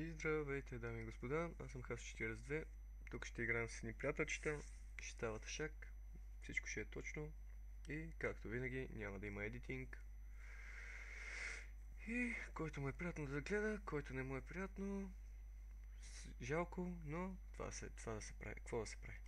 И здравейте, дами и господа, аз съм Хас42. Тук ще играем с едни приятелчета, ще става тъшак, всичко ще е точно и както винаги няма да има едитинг. И който му е приятно да гледа, който не му е приятно, жалко, но това да се прави. Какво да се прави?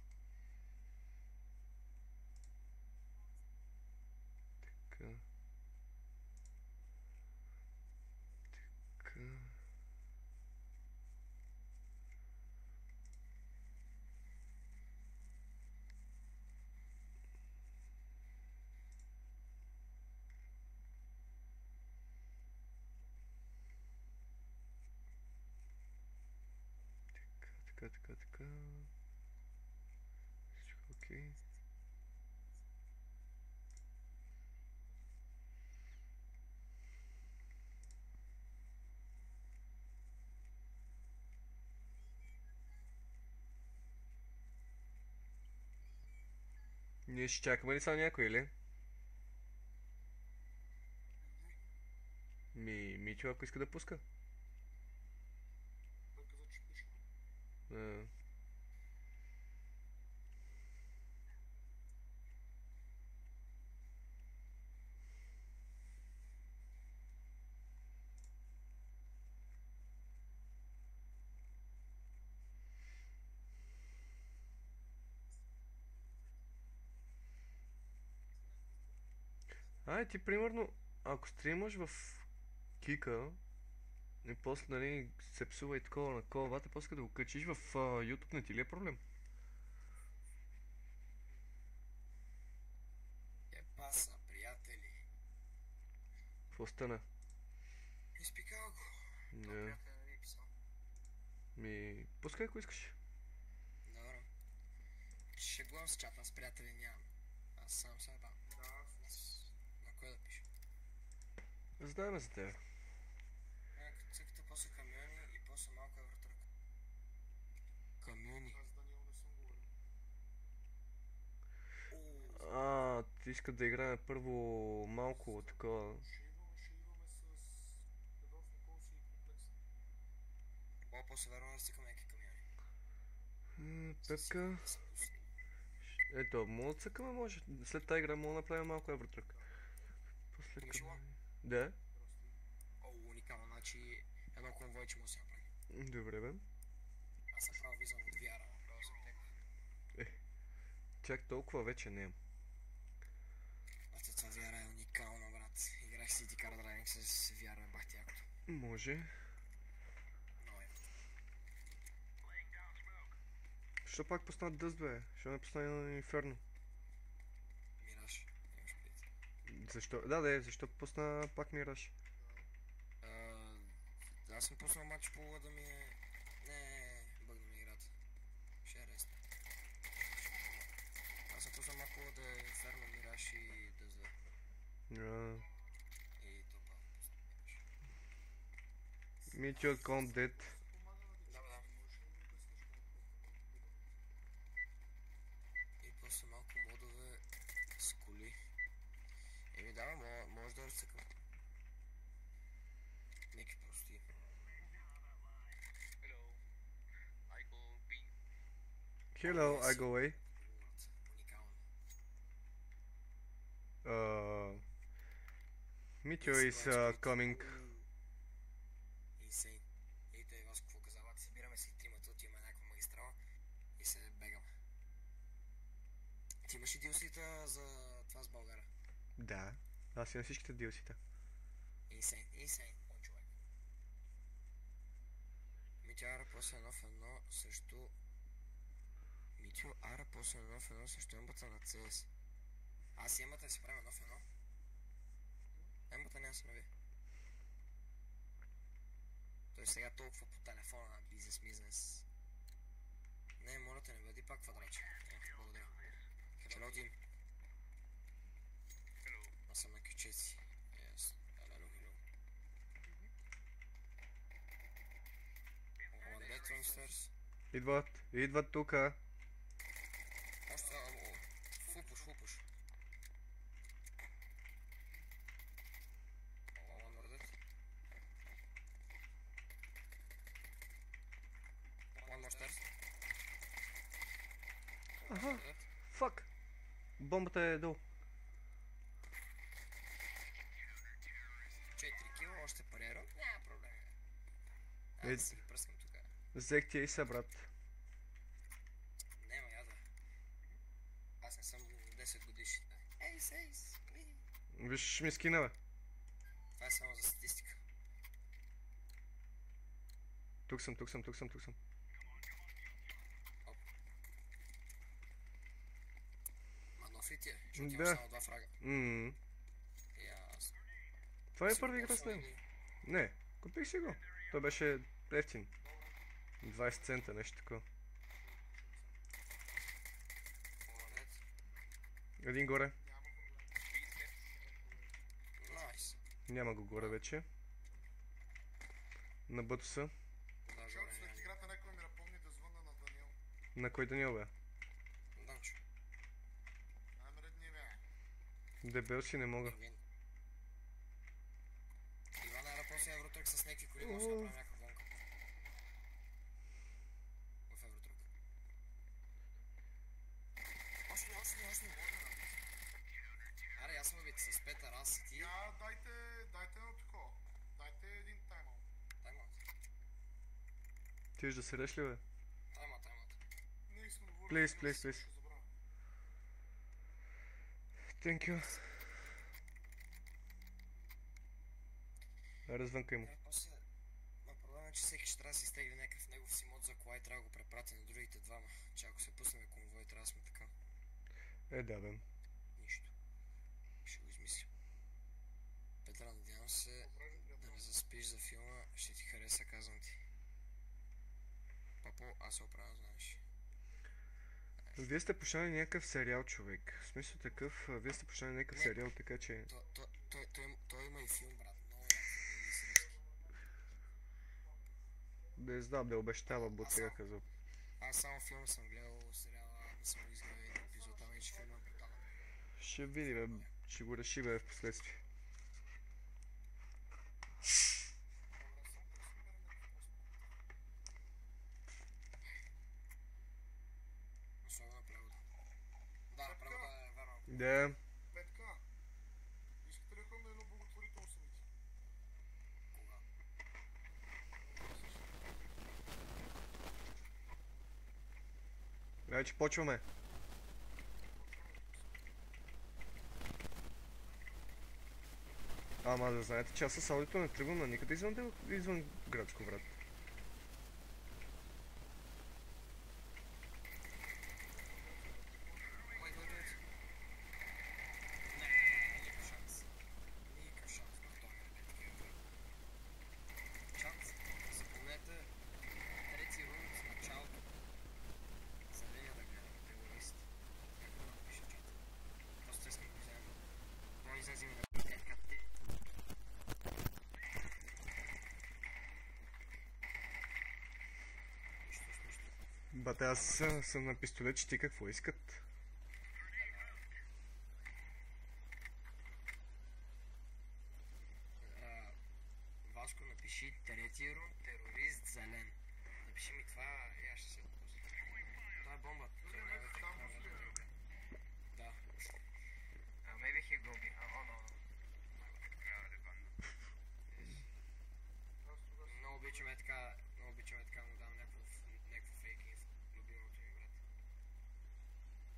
Така, така, така. Всичко окей. Ние ще чакаме ли само някой, или? Митю, ако иска да пуска. А, ти примерно, ако стримаш в Кика, и после, нали, се псува и такова на колавата, после да го качиш в YouTube, не ти ли е проблем? Паса, приятели. Какво стана? Изпикал го. Това Не. приятел не ви е писал. Пускай ако искаш. Добре. Шегувам с чата, с приятели нямам. Аз сам се ебам. На кой да пиша? Знаем за теб. Като цъкате после камиони и после малко евротрък. Камиони. Ти искат да играем първо малко такова. После верно да стикам някакви камиони. Пепка. Ето, мога да цъкаме, може. След тази игра мога да направим малко евротрък. После Мишела? Да. Уникално, значи едно конвойче му да се направи. Добре, бе. Аз съм право визам от VR, право съм тек. Чак толкова вече не. Това VR е уникално, брат. Играх си City Car Driving с VR, ме бах якото. Може. Много е. Що пак пусна Dust, бе? Що не пусна Inferno? Мираж. Имаш предвид. Защо? Да, защо пусна пак Мираж? Аз съм пуснал матч по да ми е... Не, бъгна ми играта. Ще е ресна. Аз съм пуснал матч по да е Inferno, Мираж и Дъзда. И то пак пусна Мираж. Meet your comp dead. Да. И после малко модове с коли. Може да разцъкам. Неки прости. Hello, I go away. Уникално. Meteor is coming. Insane. Ето е вас какво казавате. Събираме си тримата, отиваме някаква магистрала и се бегаме. Ти имаш ли DLC-та за това с България? Да, аз имам всичките DLC-та. Insane, он човек. Митю Ара после 1-1 срещу... Митю Ара после 1-1 срещу ембата на CS. Аз и ембата си правим 1-1. Ембата няма се нави. Той сега толкова по телефона на бизнес. Не, моля те, не бъди пак квадраче. Благодаря. Hello, team. Аз съм на кючеци. Yes. Hello. One dead, one stairs. Идват тука. Още, full push. One more dead. бомбата е долу. 4 кила, още париера. Няма проблем. Е, Аз си ги пръскам тук. Взех ти и са, брат. Нема яда. Аз не съм 10 годишен. Ейс. Виж ми скина, бе. Това е само за статистика. Тук съм. Оп. Ма нов ли ти е? Защото имам Да. само 2 фрага. Ясно. Това е Си първи го игра с ползвал него. или- Не, купих си го. Той беше ефтин. 20 цента, нещо такова. Молодец. Един горе. Найс. Няма го горе вече. На Бътуса. Да, Защото горе след няма. играта някой ми напомни да звънна на Даниел. На кой Даниел, бе? Данчо. Най-мредни бе. Дебел си не мога. Пингвин. Иван ера после Евротрък с някакви коли, може да направим някаква гонка. В Евротрък. Още не. Аре, аз съм бит с Петър, аз и ти. Я, дайте едно такова. Дайте един тайм-аут. Таймаут. Ти да се реш ли, бе? Таймаут. Не искам да говоря. Please, за please, това, please. ще забравя. Thank you. Развънка има. После... Ма проблема е, че всеки ще трябва да си изтегли някакъв негов си мод за кола и трябва да го препрати на другите двама. Че ако се пуснем конвой, трябва да сме така. Да, бе. Нищо. Ще го измислим. Петър, надявам се да не заспиш за филма. Ще ти хареса, казвам ти. Папо, аз се оправя, знаеш. Вие сте почнали някакъв сериал, човек. В смисъл такъв, вие сте почнали някакъв Не. сериал, така че... Той има и филм, брат. Много яко филм, сръбски. Да знам, да обещава, бо сега казал. Аз само филм съм гледал, сериала не съм го изгледал един епизод, ама иначе филма е брутален. Ще видим, ще го реши, бе, в последствие. Особено превода. Да, превода е верно. Да. Петка, искате ли да ходим на едно благотворително събитие? Кога? Вече почваме. Ама да знаете, че аз с аудиото не тръгвам на никъде извън градско, брат. Wait. Не, никакъв шанс. Никакъв шанс на това. Шанс. Запомнете трети рунд с началото. Съдения да гледам. Терорист. Какво да напиша чата. Просто искам да вземем. Да излезем на петка. Нищо. Бате, аз съм на пистолет, че ти какво искат? Васко, напиши трети рунд, терорист, зелен. Напиши ми това и аз ще се отпусна. Това е бомба. Това е да. Maybe he go be. Oh no. Много обичаме така му дам някакво фейк инфо. Любимото ми, брат.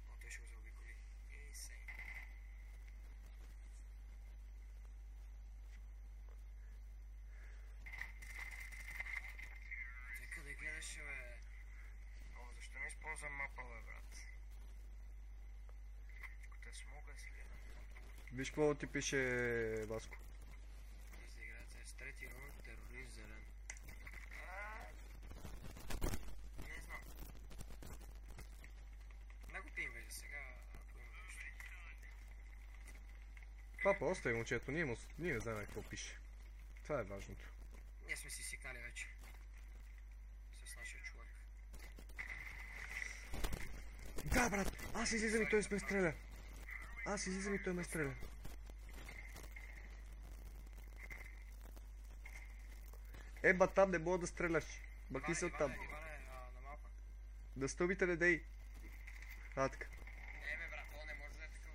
О, той ще го заобиколи. Ей, сей. Те къде гледаше, бе? О, защо не използвам мапа, бе, брат? Ако те смога си гледам. Виж какво ти пише, Васко. За играта с трети рунд, терорист, зелен. Не знам. Не го пием вече сега, ако има нещо. Папа, остави момчето, ние не знаем какво пише. Това е важното. Ние сме си сикали вече. С нашия човек. Да, брат! Аз излизам и той ме стреля! Аз излизам и той ме стреля. Ба там не мога да стреляш. Баки се оттам. Иване, на малка. Да стълбите не дей. Така. Бе, брат, то не може да е така.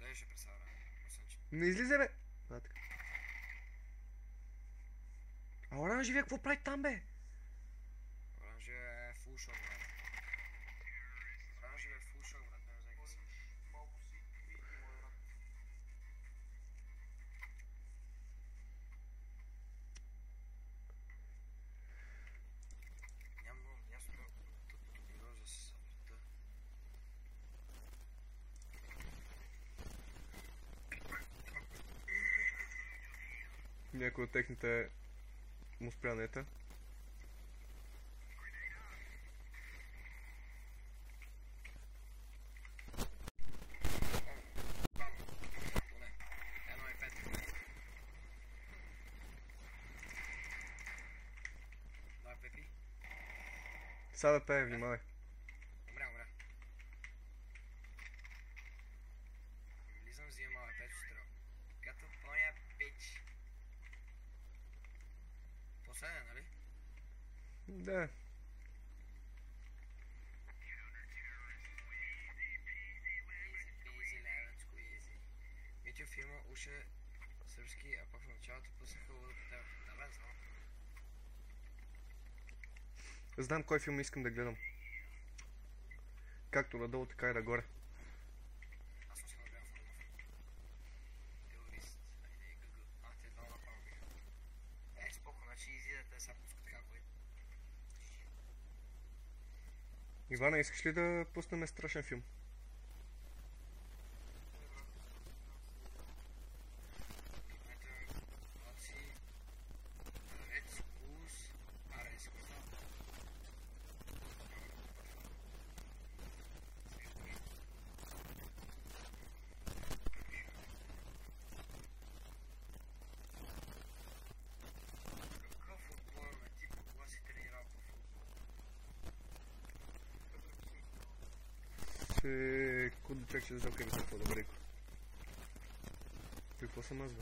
излезеше през това време. Освен, че Не излиза, бе! А, така. А оранжевия какво прави там, бе? оранжевия е фул шок, брат. Оранжевия е фул шок, брат. Не знам какво съм. Малко си и моя рак. Нямам много място като било за съвета. Някой от техните му спря нета. Бам! Поне. 1,5. Давай, Пепи. Сега да пее, внимавай. Умря. Влизам, взимам малък пет стрел. Като поня печ. Последен, нали? Да. Easy, левецко, easy. Митю филма уше сръбски, а пък в началото пуснаха лудата. Да, бе, знам. Знам кой филм искам да гледам. Както надолу, така и нагоре. Аз искам да гледам филма. Терорист. Айде, гъгъ. А, те едно направо биха. Споко, значи изидете сега пускат така, кое. Ивана, искаш ли да пуснем страшен филм? Пипнете, младци, ред, скус, аре, скус, какъв отбор на ти кога си тренирал по футбол? Секунду, чак ще знам къде съм по-добре. Какво съм аз, бе?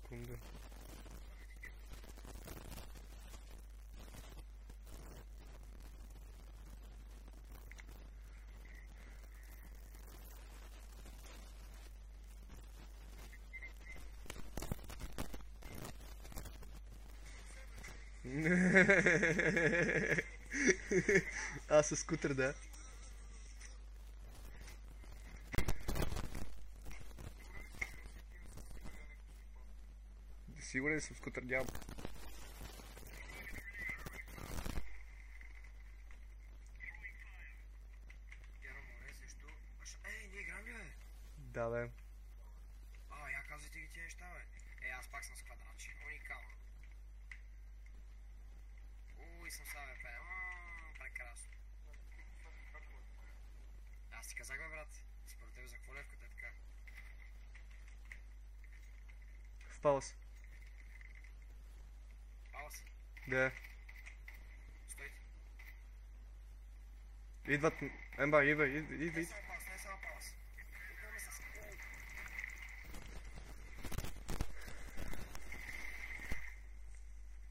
Секунда. Аз със скутер, да. Сигурен съм, скутер нямам. Геро Море срещу... ние играем ли, бе? Да, бе. Я казвайте ги тия неща, бе. Аз пак съм с квадратче. Уникално. И съм с АВП. Прекрасно. Аз ти казах, бе, брат. Според тебе за какво левката е така? В пауз. Пауз. Да. Стойте. Идват. Емба, идва. Не само пауз, не само пауз. Идваме с...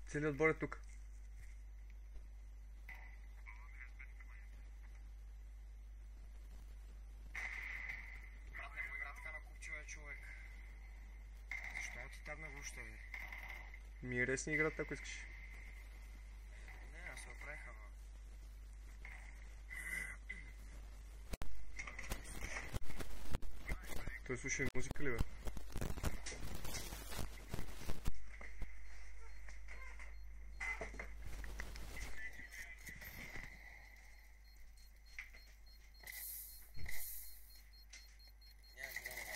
Целият отбор е тук. Брат, не му игра така на купче, бе, човек. Защо ти табна въобще, бе? Ми е ресни играта, ако искаш. Не, аз се оправиха, бе. Той слуша и музика ли, бе? Няма проблема, бе.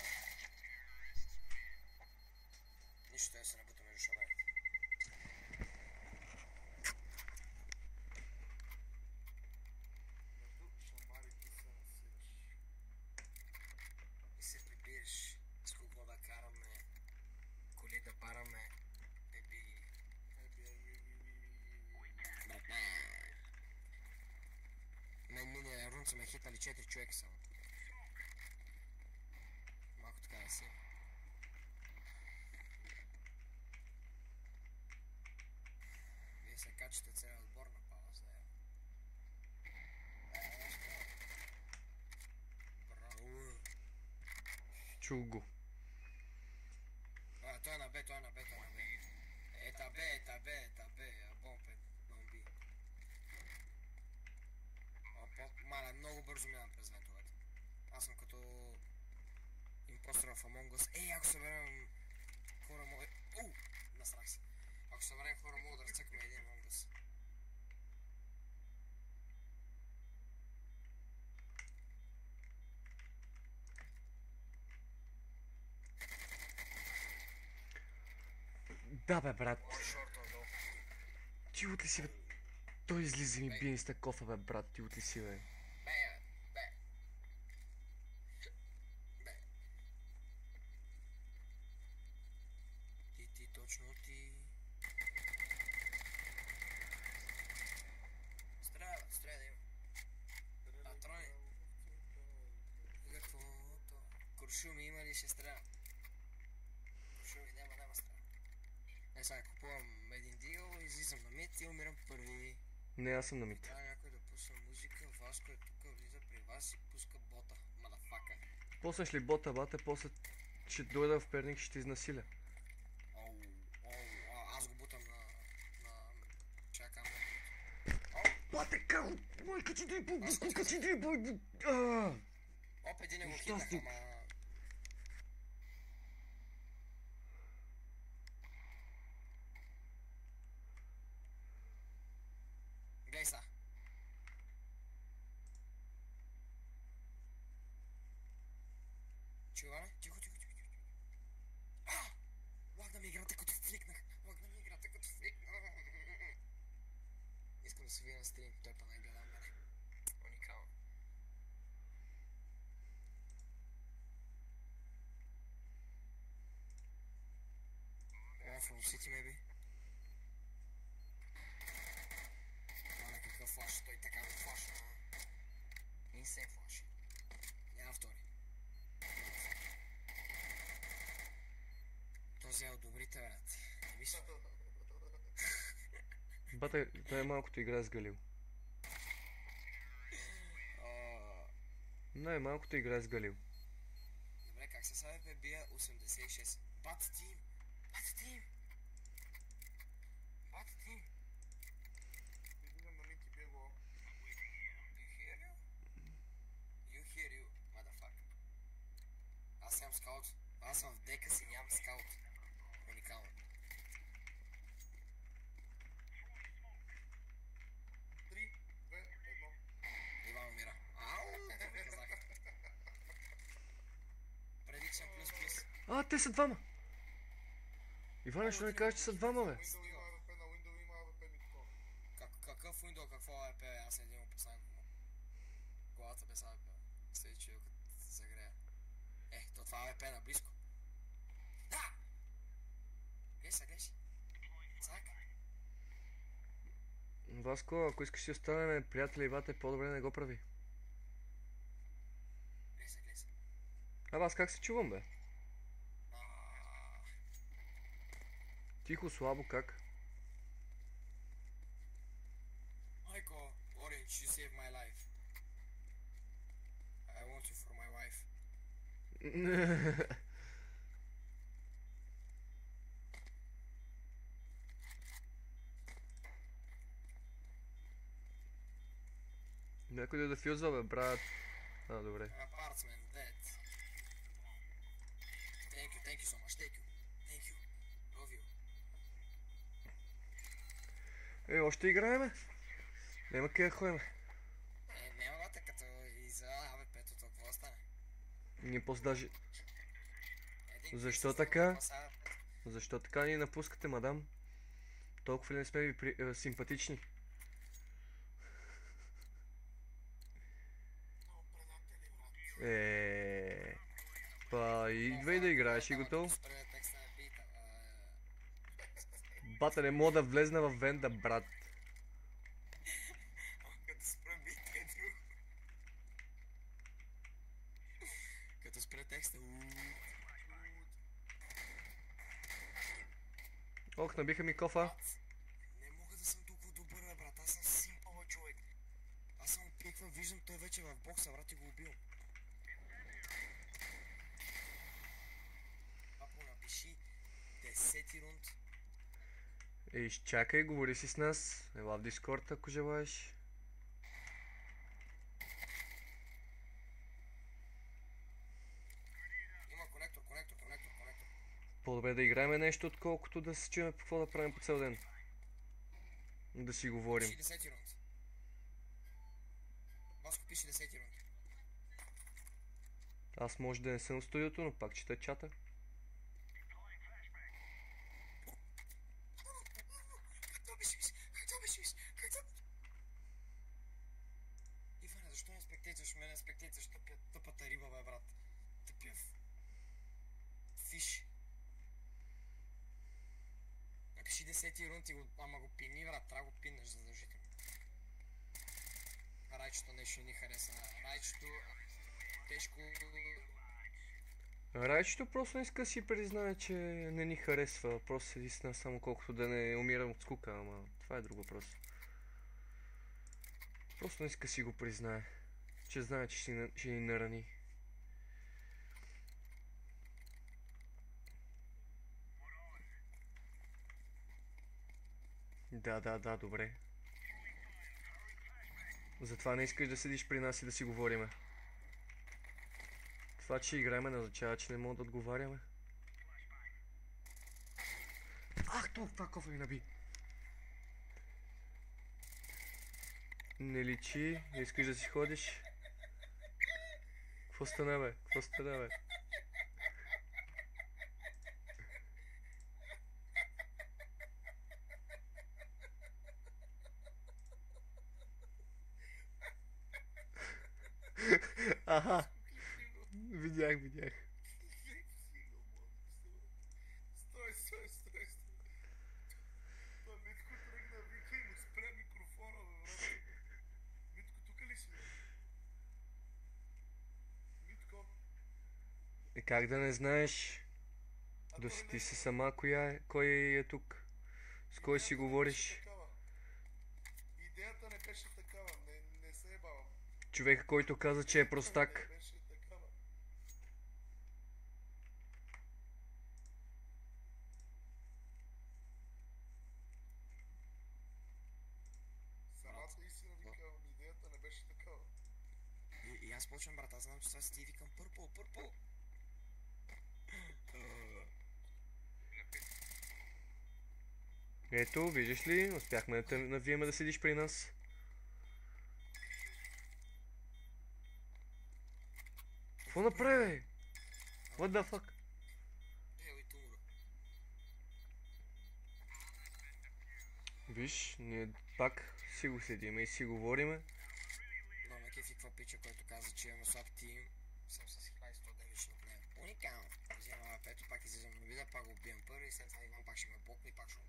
Нищо, те се набута между шамарите. Между шамарите се насираш. И се прибираш с кого да караме, коли да параме, еби. Мен миния рун са ме хитали 4 човека само. Малко така да си. Вие се качате целият отбор на пауз, да е. Браво! чул го. Той е на Б, той е на Б, той е на Б. Ета Б, бомбе, бомби. Маля, много бързо минам през вентовете. Аз съм като импостър в Among Us. Ей, ако съберем хора мога... Насрах се. Ако съберем хора мога да разцъкаме един Among Us. Да бе, брат. One short on low. Ти от ли си, бе? Той излиза и ми бие с такова, бе, брат. Ти от ли си, бе? Бе. Ти, точно ти. Стреля да има. Патрони. Каквото. Куршуми има ли ще стреля? Куршуми няма стреля. Сега купувам един дигъл, излизам на мид и умирам първи. Не, аз съм на мид. Трябва някой да пусне музика, Васко е тук, влиза при вас и пуска бота. Мадафака. Пуснеш ли бота, бате, после ще дойда в Перник и ще изнасиля. Аз го бутам на... Чакам. Бате, како? Майка ти дай бой, майка ти дай бой. Оп, един го хитнах, ама... Глей са. Чуване? Тихо. Лагна ми играта като фликнах. Искам да се видя на стрим, той па най-гледа мене. Уникално. From City, maybe. Мале, какъв флаш, той така го флашна. Инсейн флаш. Няма втори. Този е от добрите, брат. Не мисля. Бате, той е малкото игра с Галил. Най-малкото игра с Галил. Добре, как се саде бе бия 86? Бат тим! Излизам на мид и бего. You hear you, motherfucker. Аз нямам скаут. Аз съм в дека си, нямам скаут. Уникално. Три, две, едно. Иван умира. Това ви казах. Предикшън плюс. Те са двама. Иване, ще не кажеш, че са двама, бе. Window има AWP, на Window има AWP митко. Какъв Windows, какво AWP? Аз един му поставям главата без AWP. След че като се загрея. То това AWP на близко. Да! Гледай си. Цак. Васко, ако искаш си останем приятели и бате, по-добре не го прави. Гледай се. Аз как се чувам, бе? Тихо, слабо, как? Майко, Orange, you saved my life. I want you for my wife. Някой да фюзва, бе, брат. Добре. Apartment, that. Thank you so much, thank you. Love you. Още играеме? Няма къде ходим. Няма бата, като за AWP-то толкова остане. Ние после даже... Един Защо клик с така? това са- Защо така ни напускате, мадам? Толкова ли не сме ви симпатични? Много предатели, брат. Идвай да играеш и готово. Според текста на бита. Бата, не мога да влезна в венда, брат. Като спре бита е друго. Като спре текста. Ох, набиха ми кофа. Не мога да съм толкова добър, бе, брат. Аз съм симпъл човек. Аз съм опиквам, виждам той вече в бокса, брат, и го убивам. Изчакай, говори си с нас. Ела в Дискорд, ако желаеш. Има конектор. По-добре да играем нещо, отколкото да се чуем какво да правим по цял ден. Да си говорим. Пиши 10 рунд. Васко, пиши 10 рунд. Аз може да не съм в студиото, но пак чета чата. Иване, защо не спектейцаш мене? Спектейцаш тъпата риба, бе, брат. Тъпия фиш. Напиши 10 рунд и го... Ама го пини, брат. Трябва го пинеш задължително. Райчето нещо ни хареса. Райчето... Тежко... Райчето просто не иска да си признае, че не ни харесва. Просто седи с нас само колкото да не умирам от скука, ама това е друг въпрос. Просто не иска да си го признае. Че знае, че ще ни нарани. Да, добре. Затова не искаш да седиш при нас и да си говориме. Това, че играеме, не означава, че не мога да отговаряме. Ах, това кофе ми наби. Не личи, не искаш да си ходиш. Какво стана, бе? Аха, видях. Стой. Той Митко тръгна, вика и му спря микрофона, бе, брат. Митко, тук ли си, бе? Митко. Как да не знаеш? А Да той си не ти е си тук. сама, кой е тук? С кой си Идеята не говориш? беше такава. Идеята не беше такава, не се ебавам. Човека, който каза, че е Идеята простак. не беше такава. Самата истина ви казвам, идеята не беше такава. И аз почвам, брат. Аз знам, че това си ти викам пърпъл. Ето, виждаш ли, успяхме да те навиеме да седиш при нас. Какво направи, бе? What the fuck? Ей тумора. Виж, ние пак си го седиме и си говориме. Но ме кефи какво пича, който каза, че имаме слаб тим. Съм с 1109 от нея. Уникално. Вземаме пето, пак излизам на вида, пак го убием първи и след това Иван пак ще ме блокне и пак ще умре.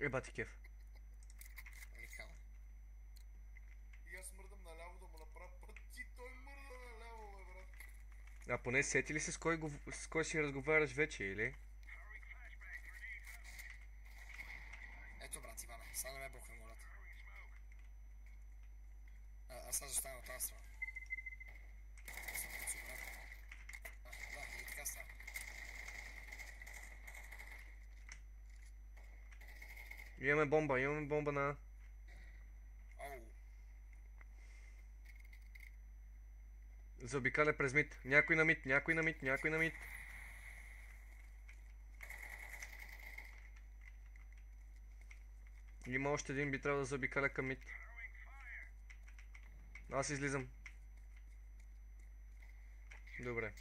Еба ти кеф. Уникално. И аз мърдам наляво да му направя път и той мърда наляво, бе, брат. А поне сети ли се с кой си разговаряш вече, или? Ето, брат Иване, сега не ме блокне, моля. Аз сега заставам от тази страна. Да, и така става. Имаме бомба на... Оу. Заобикаля през мид. Някой на мид. Има още един, би трябвало да заобикаля към мид. Аз излизам. Добре.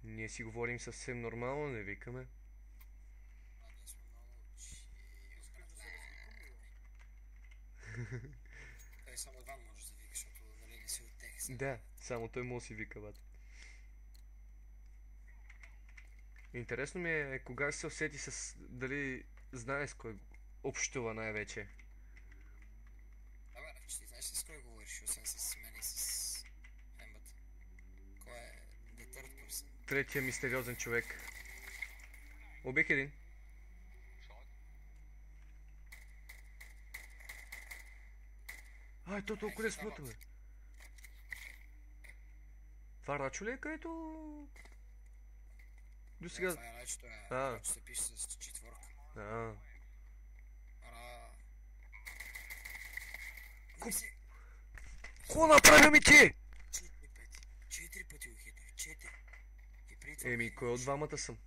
Ние си говорим съвсем нормално, не викаме. Ние сме много Искаш да се развикаме, бе. Той само Иван може да вика, защото нали не си от тях. Да, само той може да си вика, бат. Интересно ми е кога се усети с... Дали знае с кой общува най-вече. Абе, че ти знаеш с кой говориш, освен с мен и с Ембата. Кой е the third person? Третия мистериозен човек. Убих един. Ай, то толкова е смътно, бе. Това Рачо ли е, където... До Не, сега... това е рачето, А. рачо се пише с четворка. А, Ара... Ку- Не си... ко направи ми ти? 4 пъти. 4 пъти го хитнах. 4. И преди това Еми, кой от двамата съм?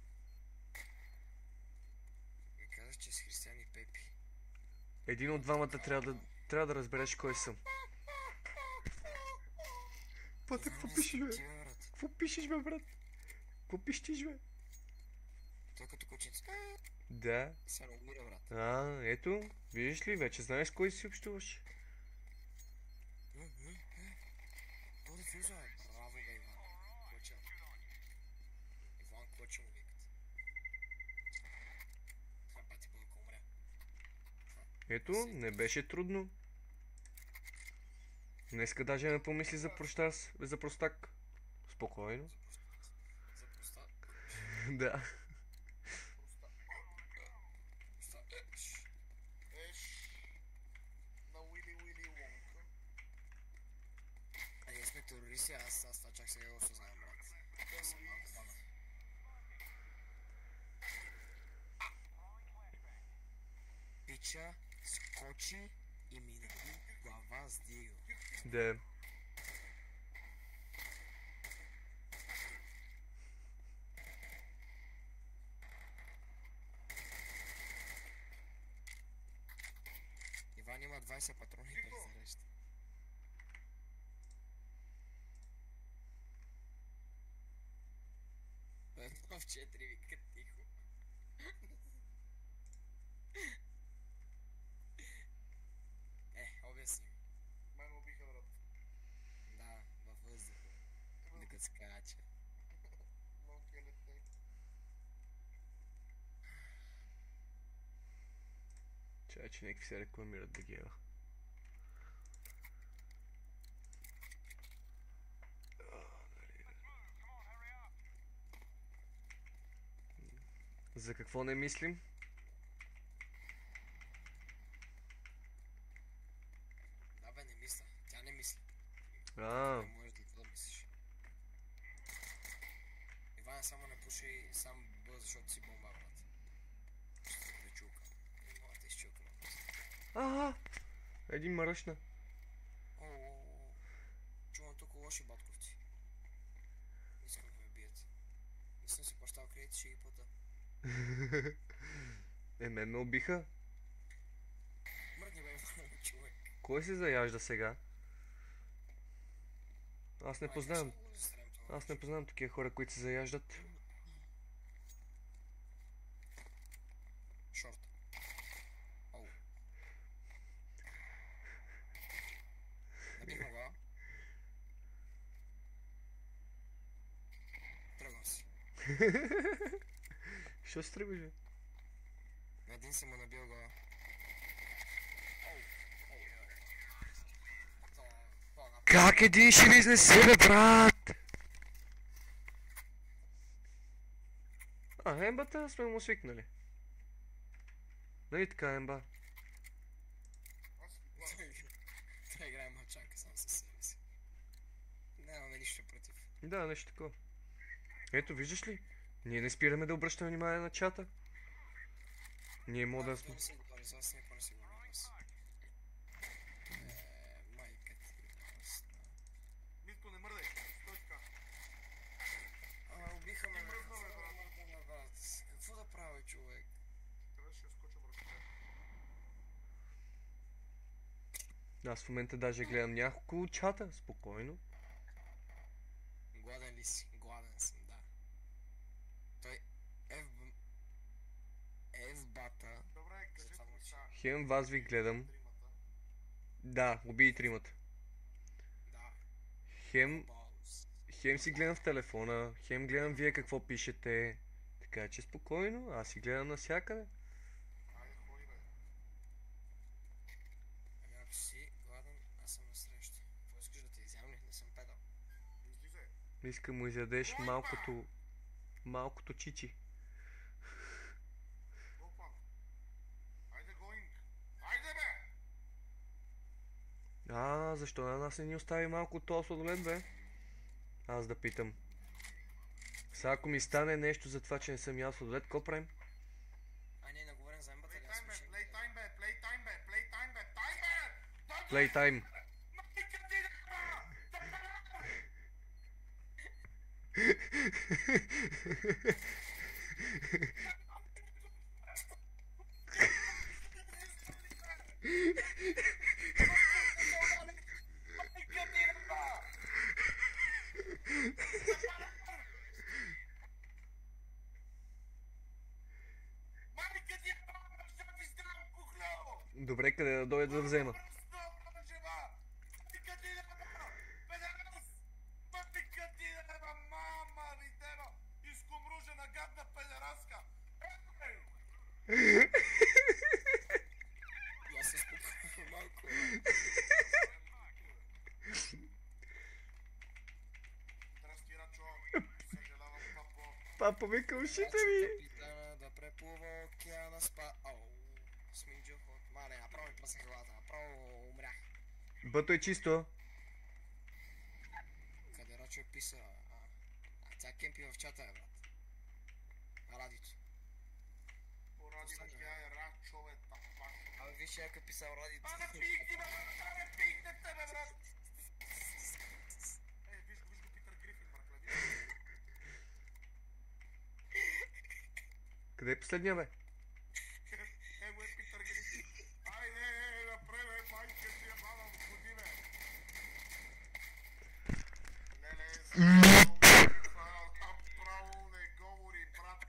ми казах, че с Християн и Пепи. Един от двамата трябва да разбереш кой съм. Пътък, какво Знам ли пишеш, си бе? ти, бе, брат? Какво пишеш, бе, брат? Какво пищиш, бе? Той като кученце. Да. Сега не умира, брат. А, ето, виждаш ли, вече знаеш с кой си общуваш. Той да фюза, бе. Браво, бе, Иван. Клъча. Иван Клъча му викат. Това бати бълко умря. Ето, не беше трудно. Днеска даже не помисли за простак. Спокойно. За проста. Да. Еш. На Уили Уонка. А ние сме терористи, аз това чак сега го осъзнавам, брат. Аз съм малко бана. Пича скочи и ми наби глава с диго. Да. Иван има 20 патрони и презарежда. Едно в 4 вика тихо. Обясни ми. Мен ме убиха, брат. Да, във въздуха. Докато скача. Много келетне. Чай, че някакви се рекламират да ги ева. За какво не мислим? Да бе, не мисля. Тя не мисли. А, Не можеш да мислиш. Иван, само не пуши сам бъл, защото си бомба, брат. Ще те чука. Не мога да те изчука. един мръшна. Чувам тук лоши батковци. Искам да ме бият. Не съм си плащал кредити, ще ги плата. Мен ме убиха. Мръдни бе, Иван, човек. Кой се заяжда сега? Аз не познавам. Аз не познавам такива хора, които се заяждат. Шорт. Оу. Набихме го. Тръгвам си. Що се тръгваш, бе? На един съм му набил го. Как един ще ви изнесе, бе, брат? Ембата сме му свикнали. Нали така, Емба? Аз си плащам. Трябва играем мачанка сам със себе си. Нямаме нищо против. Да, нещо такова. Ето, виждаш ли? Ние не спираме да обръщаме внимание на чата. Ние мога да сме... Не си говори с вас, никой не си говори с вас. Майка ти. Митко, не мърдай. Стой така. Убиха ме. Ти мръдна, бе, брат. Какво да правя, човек? Трябваше да скоча върху теб. Аз в момента даже гледам няколко чата, спокойно. Гладен ли си? Гладен съм, да. Той е в бата. Добре, кажете ми сега. Хем вас ви гледам. Тримата. Да, убий тримата. Да. Хем Баус. Хем си гледам в телефона, хем гледам вие какво пишете. Така че спокойно, аз си гледам навсякъде. Айде, ходи, бе. Ами ако си гладен, аз съм насреща. Какво искаш да те изям ли? Не съм педал. Излизай. Иска му изядеш малкото чичи. Опа. Айде, гоинг. Айде, бе! Защо на нас не ни остави малко от този сладолед, бе? Аз да питам. Сега ако ми стане нещо за това, че не съм ял сладолед, какво правим? А не говорим за ембата ли? Аз Playtime, бе, слушам. playtime, бе, playtime, бе, playtime, бе, time, бе! Playtime. Майка ти Добре, къде да дойда да взема? И аз се спокойно малко. Здрасти, Рачо. Съжалявам, папо. Папа вика ушите ми! Капитана да преплува океана спа... Ау, сминджох от... Мале, направо ми пръсна главата, направо умрях. Бъто е чисто. Къде Рачо е писа? Тя кемпи в чата, бе, брат. Радито. Поради да тя е Рачо, е тапак. Абе, виж як е писал Радито. А, да пикни, бе, брат, да пикне тебе, брат. Виж го Питър Грифин, братле, виж го. Къде е последния, бе? Его е Питър Грифин. Айде, напред, майка ти е мала в води, бе. Леле, направо не говори, брат.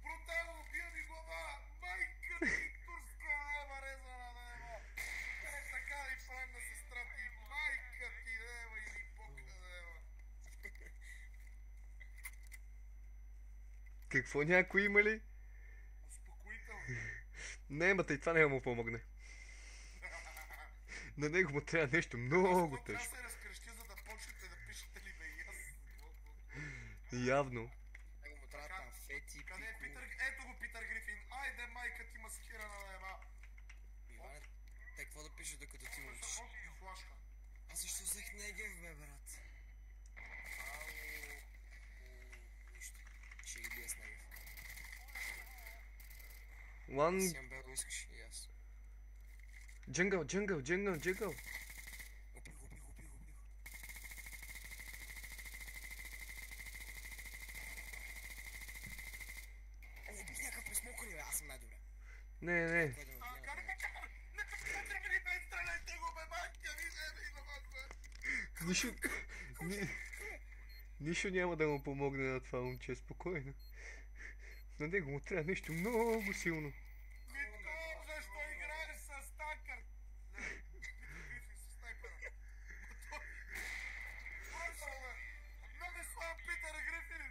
Брутално, бия ми глава! Майка ти, турска лева резана нева! Така ли правим на сестра ти? Майка ти нева или бока нева! Какво някой има ли? Успокоително! Не, ма тъй това няма му помогне. На него му трябва нещо много Аз трябва тежко. да се разкрещя, за да почнете да пишете ли бе и аз. Явно. Него му трябва там фети, Къде е пико. Питър? Ето го Питър Грифин! Айде майка ти маскирана нева! Иване, те какво да пише докато ти му учиш? Оп, флашка. Аз също взех Негев, бе, брат. Ау, нищо. Ще ги бия с Негев. One Си Амбел искаш и аз. джънгъл. Убих го. Убих някакъв пресмокани, бе, аз съм най-добре. Не. Кой да ме А, бие, къде бе? трябва ли бе, стреляйте го, бе, майка ви, бе, и на вас, бе! Нищо... Нищо няма да му помогне на това момче, спокойно. На него му трябва нещо много силно. Митко, защо играеш с танкър? Не, Питър Грифин с снайпера. Просто, бе! Много слаб Питър Грифин!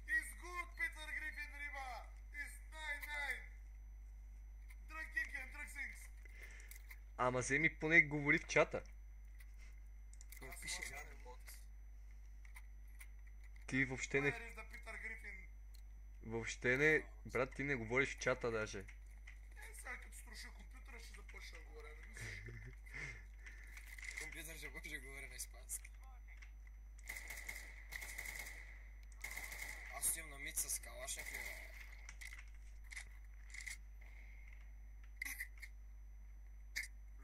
He's good, Питър Грифин, риба! He's 9-9! Drug King and Drug Things! Ама вземи поне говори в чата. Той пише гаден мод. Ти въобще не... Where is the Питър Грифин? Въобще не... Брат, ти не говориш в чата даже. Сега като струша компютъра ще започна да говоря, не мислиш? Компютър ще може да говоря на испански. Аз отивам на мид с калашник, бе.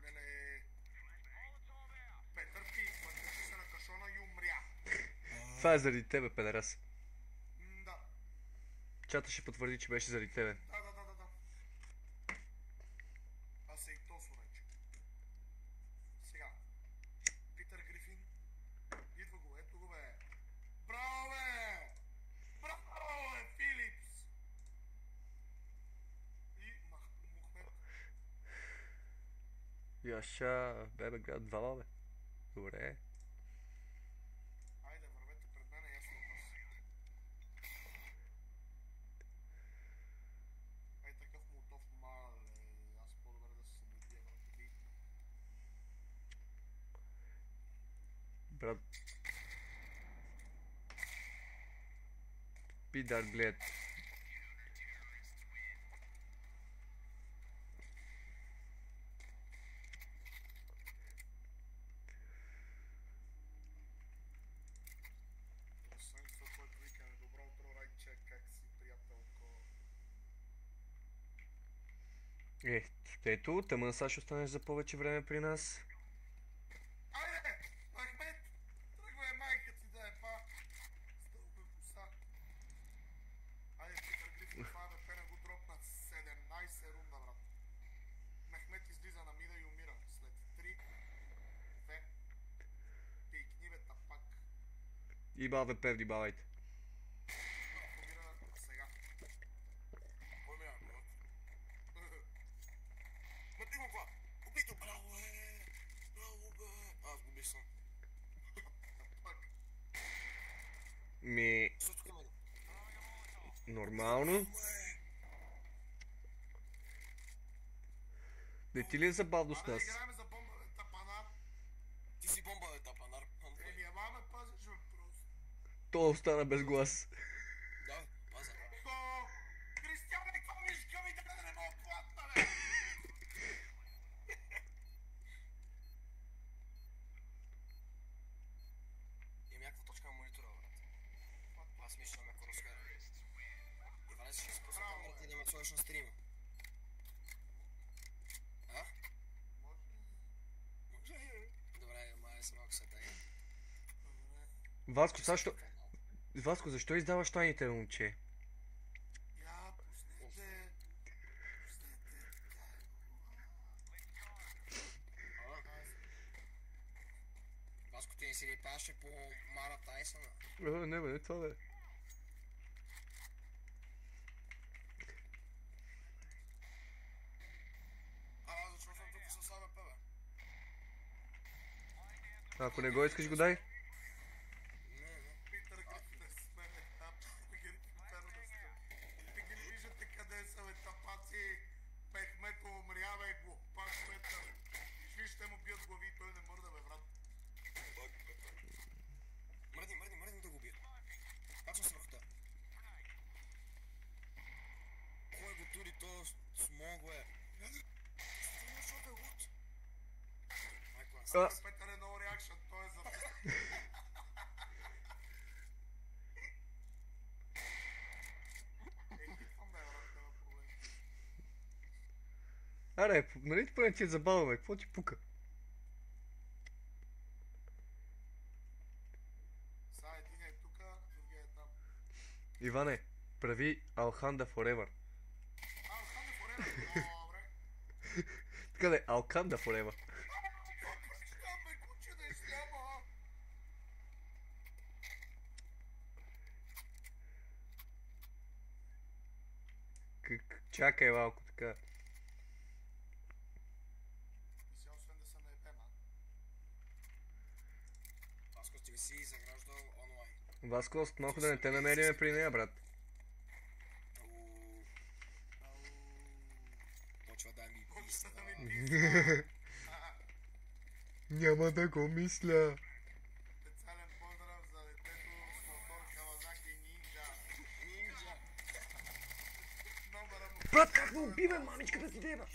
Леле... Петър ти, пътеше се на кашона и умря. Това е заради тебе, педерас. Да. Чата ще потвърди, че беше заради тебе. Да. Аз се и тосо вече. Сега. Питър Грифин. Идва го, ето го бе. Браво бе! Браво бе, Филипс! И Мухмед. Яша, бебе, град двама, бе. Добре. Айде, вървете пред мен, аз след вас. Ай такъв молотов мале. Аз по-добре да се самоубия, брат. Брат. Пидар, блед. Ето, тъмън сега ще останеш за повече време при нас. Айде! Мехмет! Тръгвай майка ти да е па! С дълга коса. Айде, Питър Грифин, това АВП не го дропнат 17 рунда, брат. Мехмет излиза на мида и умира. След 3, 2, пикни бе тапак. Има АВП, внимавайте. Умира сега. Кой ме е, брат? Мъти го това! Убито! Браво, бе! Браво, бе! Аз го съм. Тапак. Също към мен. Нормално. Не ти ли е забавно с Айде да нас? играем за бомба, бе, тапанар. Ти си бомба, бе, тапанар. Еми, ама ме пазиш, бе, просто. То остана без глас. Да, паза. О, Кристиане, какво мишка ми да не мога платна, бе? Имам някаква точка на монитора, брат. Аз мисля, че ако разкара. Иване, ще си пусна камерата и да ме сложиш на стрима. А? Може ли? Може ли? Добре, май съм малко сета. Васко, защо издаваш тайните на момче? Я, пуснете. Васко, ти не си ли паше по Мара Тайсона? Не бе, не това бе. Защо съм тук с АВП, бе? Ако не го искаш, го дай. Питър Грифин е с мене. Грифин перо да сте. Не ги ли виждате къде са, бе, тапаци? Мехмето умря, бе, глупак, Петър. Вижте му бият глави и той не мърда, бе, брат. Мръдни да го убия. Пак съм смърхта. Кой го тури то смог, бе? Защото е луд. Майко, аз Петър е no reaction, той е за... Хитвам, бе, брат, няма проблем. Аре, нали ти поне ти е забавно, бе? Какво ти пука? Сега един е тука, другия е там. Иване, прави Алханда Forever. Алханда Форена, добре. Така да е, Алханда Forever. Там, бе, куче да изляма. Чакай малко, така. И сега освен да се наебем, а? Васко, ти си заграждал онлайн. Васко, малко да не те намериме при нея, брат. Почва да ми Почва да писва. ми писва. Няма да го мисля. Специален поздрав за детето с мотор Кавазаки Нинджа. Нинджа. Номера му... Брат, как да убивам мамичката ти деба?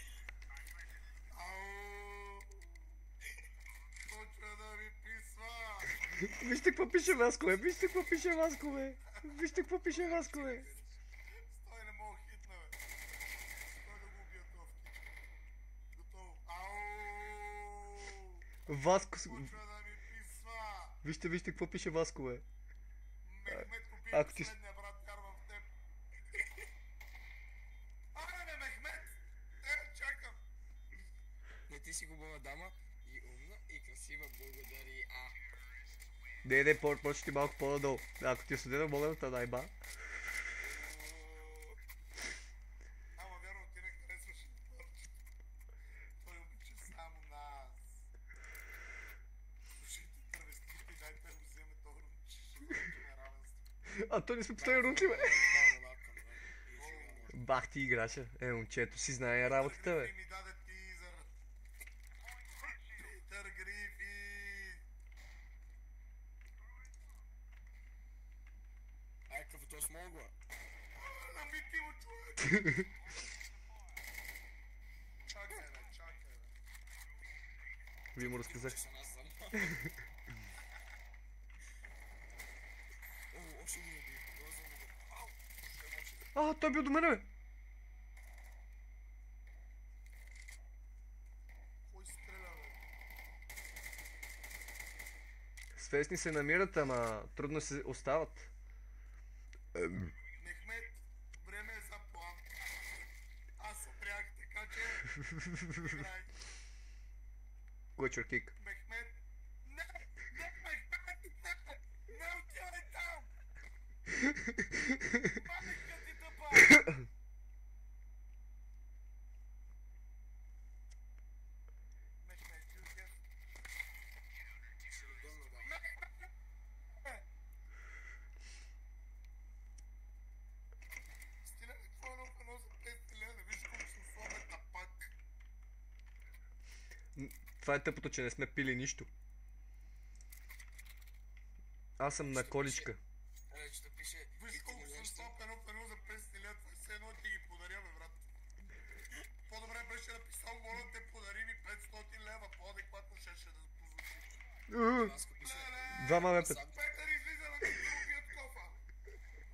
Ау! Почва да ми писва. Вижте какво пише Васко, бе. Вижте какво пише Васко, бе. Вижте какво пише Васко, бе. Стой, не мога хитна, бе. Стой да го убия товки. Готово. Ау! Васко... Почва да ми писва. Вижте какво пише Васко, бе. Мехмет го бие Ако ти- последния, брат, вярвам в теб. Аре, бе, Мехмет! Чакам. Не, ти си хубава дама и умна и красива, благодари. Не, почти малко по-надолу. Ако ти е студена, мога да те найба. Ама вярвам, ти не харесваш парчето. Той обича само нас. Слушайте, травестите, дайте да го вземе този рунче. Ще имаме равенство. А то не сме поставили рунчи, бе. Бах ти играча. Момчето си знае работата, бе. И ми даде тизър. Питър Грифин. Ай, какъв то смогла. Набити му човек. Чакай, бе, чакай, бе. Вие му разказах. О, още го уби. Той бил до мене, бе. Свестни се намират, ама трудно се остават. Мехмед, време е за план. Аз опрях, така че... играй. Глъчър кик. Мехмед, не, Мехмед, не отивай там! Паника ти тъпа! Мехмед, Юргев. Ще го дълно да. Стиля, какво е едно за 5 лева? Виж колко съм слабен на пак. Това е тъпото, че не сме пили нищо. Аз съм на количка. Че да пише... Виж колко съм слаб едно за 5 лева. Това все едно ти ги подаря, бе, брат. По-добре беше написал, моля те, подари ми 500 лева. По-адекватно щеше да позвучи. Васко пише... Двама ме пет. Петър излиза на като да убият кофа.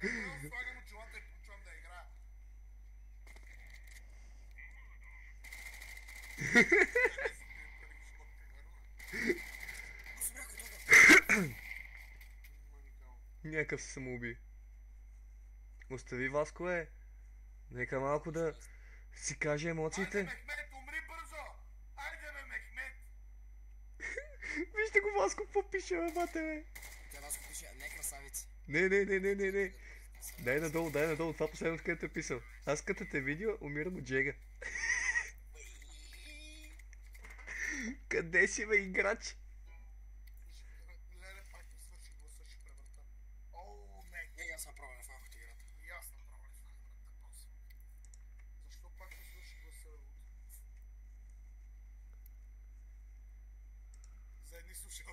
Направо слагам очилата и почвам да играя. Някакъв се самоуби. Остави Васко, Нека малко да си каже Айде, емоциите. Мехмед, умри бързо! Айде, бе, Мехмед! Вижте го Васко, какво пише, бате, бе. Тя Васко пише, не красавици. Не. Дай надолу, това последното, където е писал. Аз като те видео, умирам от джега. Къде си, бе, играч? Леле, пак не свърши гласа, ще превърта. Оу, Мехмед! Аз съм пробвал в малкото играта. И аз направих това, брат, просто. Защо пак не свърши гласа, бе? За едни слушай.